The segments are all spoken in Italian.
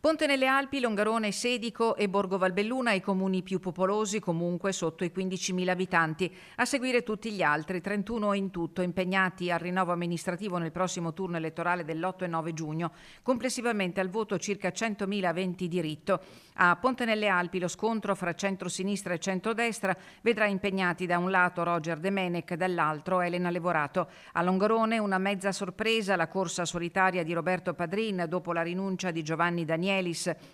Ponte nelle Alpi, Longarone, Sedico e Borgo Valbelluna i comuni più popolosi, comunque sotto i 15.000 abitanti. A seguire tutti gli altri, 31 in tutto, impegnati al rinnovo amministrativo nel prossimo turno elettorale dell'8 e 9 giugno. Complessivamente al voto circa 100.000 aventi diritto. A Ponte nelle Alpi lo scontro fra centrosinistra e centrodestra vedrà impegnati da un lato Roger De Menec, dall'altro Elena Levorato. A Longarone una mezza sorpresa, la corsa solitaria di Roberto Padrin dopo la rinuncia di Giovanni Danieli,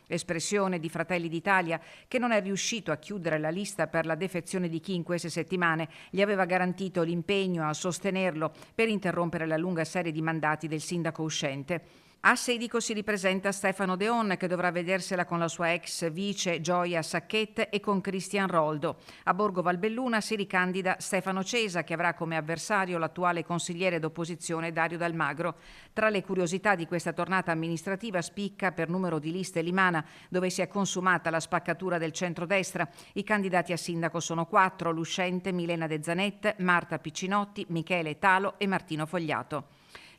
espressione di Fratelli d'Italia, che non è riuscito a chiudere la lista per la defezione di chi in queste settimane gli aveva garantito l'impegno a sostenerlo per interrompere la lunga serie di mandati del sindaco uscente. A Sedico si ripresenta Stefano Deon, che dovrà vedersela con la sua ex vice Gioia Sacchet e con Cristian Roldo. A Borgo Valbelluna si ricandida Stefano Cesa, che avrà come avversario l'attuale consigliere d'opposizione Dario Dalmagro. Tra le curiosità di questa tornata amministrativa spicca per numero di liste Limana, dove si è consumata la spaccatura del centrodestra. I candidati a sindaco sono 4: l'uscente Milena De Zanet, Marta Piccinotti, Michele Talo e Martino Fogliato.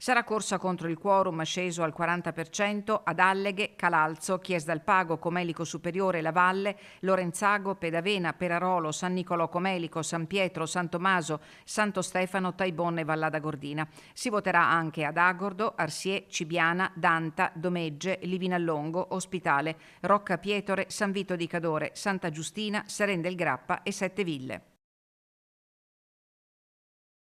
Sarà corsa contro il quorum sceso al 40% ad Alleghe, Calalzo, Chies dal Pago, Comelico Superiore, La Valle, Lorenzago, Pedavena, Perarolo, San Nicolò Comelico, San Pietro, San Tommaso, Santo Stefano, Taibon e Vallada Gordina. Si voterà anche ad Agordo, Arsiè, Cibiana, Danta, Domegge, Livinallongo, Ospitale, Rocca Pietore, San Vito di Cadore, Santa Giustina, Seren del Grappa e Sette Ville.